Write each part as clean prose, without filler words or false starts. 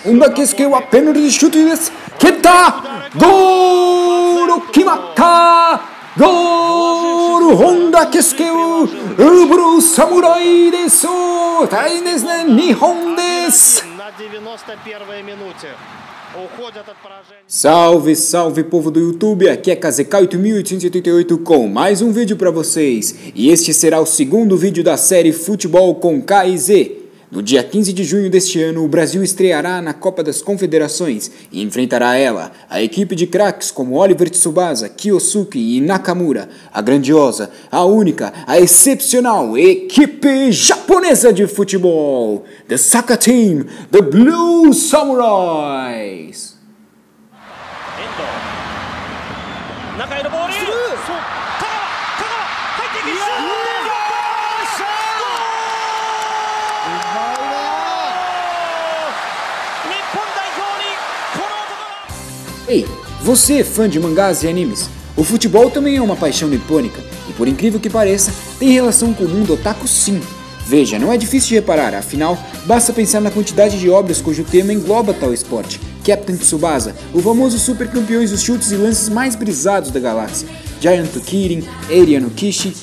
本田圭佑はペナルティーシュートです。蹴った、ゴール決まった、ゴール、本田圭佑、ブルー侍です。大変ですね、日本です。Salve, salve povo do YouTube, aqui é KZK8888 com mais um vídeo para vocês. E este será o segundo vídeo da série Futebol com K e Z. No dia 15 de junho deste ano, o Brasil estreará na Copa das Confederações e enfrentará ela, a equipe de craques como Oliver Tsubasa, Kyosuke e Nakamura, a grandiosa, a única, a excepcional equipe japonesa de futebol, the Soccer Team, the Blue Samurais. Ei, você é fã de mangás e animes? O futebol também é uma paixão nipônica e, por incrível que pareça, tem relação com o mundo otaku sim. Veja, não é difícil de reparar, afinal, basta pensar na quantidade de obras cujo tema engloba tal esporte. Captain Tsubasa, o famoso super campeões dos chutes e lances mais brisados da galáxia, Giant Kirin, Eri no Kishi,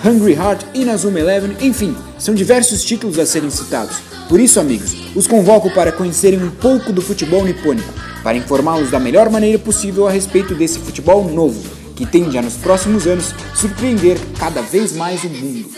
Hungry Heart, Inazuma Eleven, enfim, são diversos títulos a serem citados. Por isso, amigos, os convoco para conhecerem um pouco do futebol nipônico, para informá-los da melhor maneira possível a respeito desse futebol novo, que tende a nos próximos anos surpreender cada vez mais o mundo.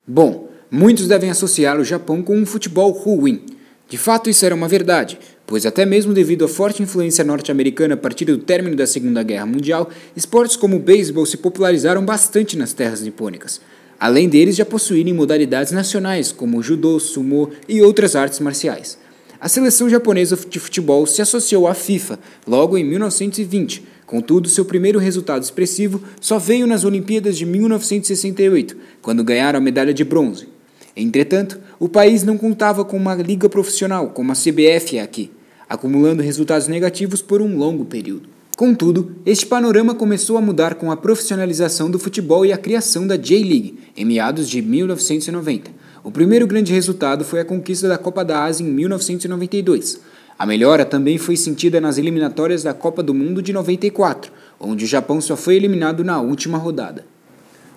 Bom, muitos devem associar o Japão com um futebol ruim. De fato, isso era uma verdade, pois até mesmo devido à forte influência norte-americana a partir do término da Segunda Guerra Mundial, esportes como o beisebol se popularizaram bastante nas terras nipônicas, além deles já possuírem modalidades nacionais como judô, sumô e outras artes marciais. A seleção japonesa de futebol se associou à FIFA logo em 1920, contudo seu primeiro resultado expressivo só veio nas Olimpíadas de 1968, quando ganharam a medalha de bronze. Entretanto, o país não contava com uma liga profissional como a CBF é aqui, acumulando resultados negativos por um longo período. Contudo, este panorama começou a mudar com a profissionalização do futebol e a criação da J-League, em meados de 1990. O primeiro grande resultado foi a conquista da Copa da Ásia em 1992. A melhora também foi sentida nas eliminatórias da Copa do Mundo de 94, onde o Japão só foi eliminado na última rodada.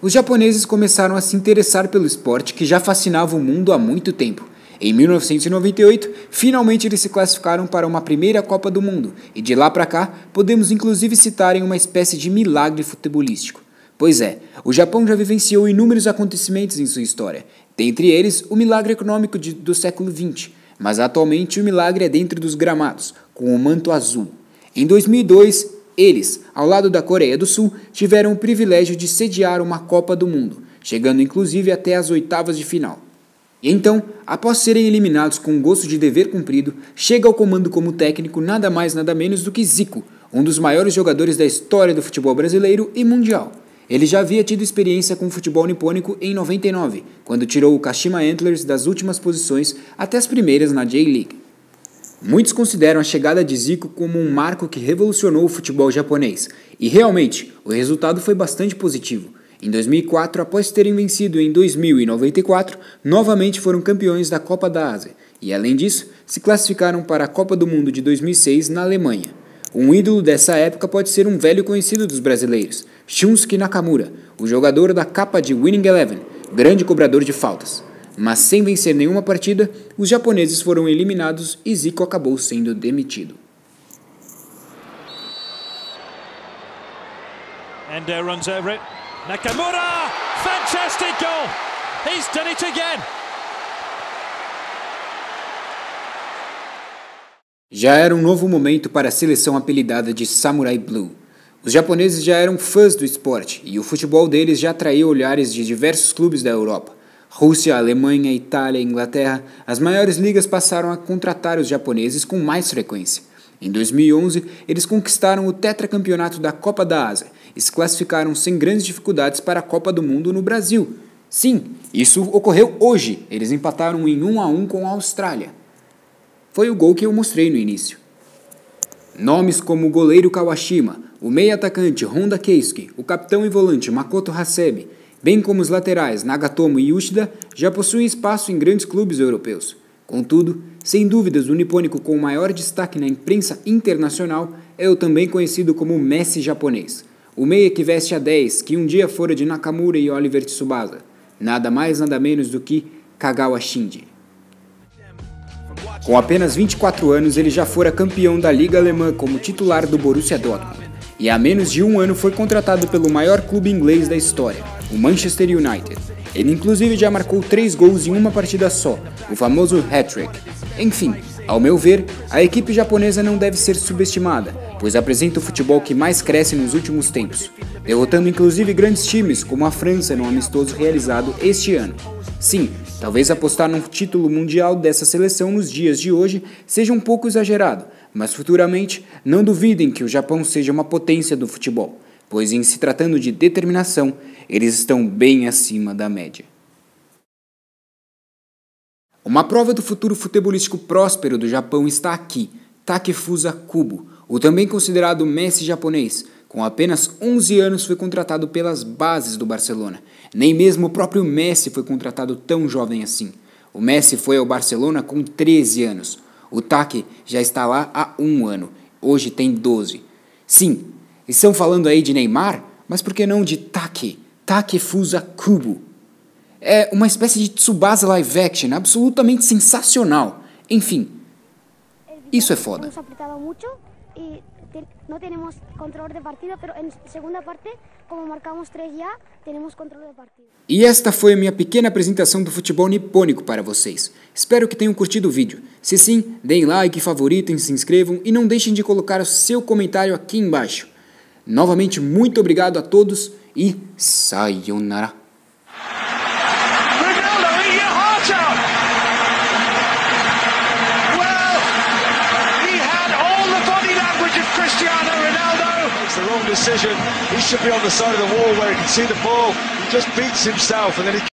Os japoneses começaram a se interessar pelo esporte que já fascinava o mundo há muito tempo. Em 1998, finalmente eles se classificaram para uma primeira Copa do Mundo, e de lá para cá, podemos inclusive citar em uma espécie de milagre futebolístico. Pois é, o Japão já vivenciou inúmeros acontecimentos em sua história, dentre eles o milagre econômico do século XX, mas atualmente o milagre é dentro dos gramados, com o manto azul. Em 2002, eles, ao lado da Coreia do Sul, tiveram o privilégio de sediar uma Copa do Mundo, chegando inclusive até as oitavas de final. E então, após serem eliminados com gosto de dever cumprido, chega ao comando como técnico nada mais nada menos do que Zico, um dos maiores jogadores da história do futebol brasileiro e mundial. Ele já havia tido experiência com o futebol nipônico em 99, quando tirou o Kashima Antlers das últimas posições até as primeiras na J-League. Muitos consideram a chegada de Zico como um marco que revolucionou o futebol japonês, e realmente, o resultado foi bastante positivo. Em 2004, após terem vencido em 2000 e 94, novamente foram campeões da Copa da Ásia, e além disso, se classificaram para a Copa do Mundo de 2006 na Alemanha. Um ídolo dessa época pode ser um velho conhecido dos brasileiros, Shunsuke Nakamura, o jogador da capa de Winning Eleven, grande cobrador de faltas. Mas sem vencer nenhuma partida, os japoneses foram eliminados e Zico acabou sendo demitido. Endo runs over it. Nakamura! Fantastic goal! He's done it again! Já era um novo momento para a seleção apelidada de Samurai Blue. Os japoneses já eram fãs do esporte e o futebol deles já atraía olhares de diversos clubes da Europa. Rússia, Alemanha, Itália e Inglaterra, as maiores ligas passaram a contratar os japoneses com mais frequência. Em 2011, eles conquistaram o tetracampeonato da Copa da Ásia e se classificaram sem grandes dificuldades para a Copa do Mundo no Brasil. Sim, isso ocorreu hoje, eles empataram em 1-1 com a Austrália. Foi o gol que eu mostrei no início. Nomes como o goleiro Kawashima, o meia-atacante Honda Keisuke, o capitão e volante Makoto Hasebe, bem como os laterais Nagatomo e Yoshida, já possuem espaço em grandes clubes europeus. Contudo, sem dúvidas, o nipônico com o maior destaque na imprensa internacional é o também conhecido como Messi japonês, o meia que veste a 10, que um dia fora de Nakamura e Oliver Tsubasa, nada mais nada menos do que Kagawa Shinji. Com apenas 24 anos, ele já fora campeão da Liga Alemã como titular do Borussia Dortmund, e há menos de um ano foi contratado pelo maior clube inglês da história, o Manchester United. Ele inclusive já marcou 3 gols em uma partida só, o famoso hat-trick. Enfim, ao meu ver, a equipe japonesa não deve ser subestimada, pois apresenta o futebol que mais cresce nos últimos tempos, derrotando inclusive grandes times como a França no amistoso realizado este ano. Sim, talvez apostar num título mundial dessa seleção nos dias de hoje seja um pouco exagerado, mas futuramente não duvidem que o Japão seja uma potência do futebol, pois em se tratando de determinação, eles estão bem acima da média. Uma prova do futuro futebolístico próspero do Japão está aqui, Takefusa Kubo, o também considerado Messi japonês. Com apenas 11 anos foi contratado pelas bases do Barcelona. Nem mesmo o próprio Messi foi contratado tão jovem assim. O Messi foi ao Barcelona com 13 anos. O Take já está lá há 1 ano. Hoje tem 12. Sim, estão falando aí de Neymar, mas por que não de Takefusa Kubo? É uma espécie de Tsubasa live action absolutamente sensacional. Enfim, isso é foda. No tenemos control de partida, pero en segunda parte, como marcamos 3 ya, tenemos control de partida. E esta foi a minha pequena apresentação do futebol nipônico para vocês. Espero que tenham curtido o vídeo. Se sim, deem like, favoritem, se inscrevam e não deixem de colocar o seu comentário aqui embaixo. Novamente, muito obrigado a todos e sayonara. The wrong decision. He should be on the side of the wall where he can see the ball. He just beats himself and then he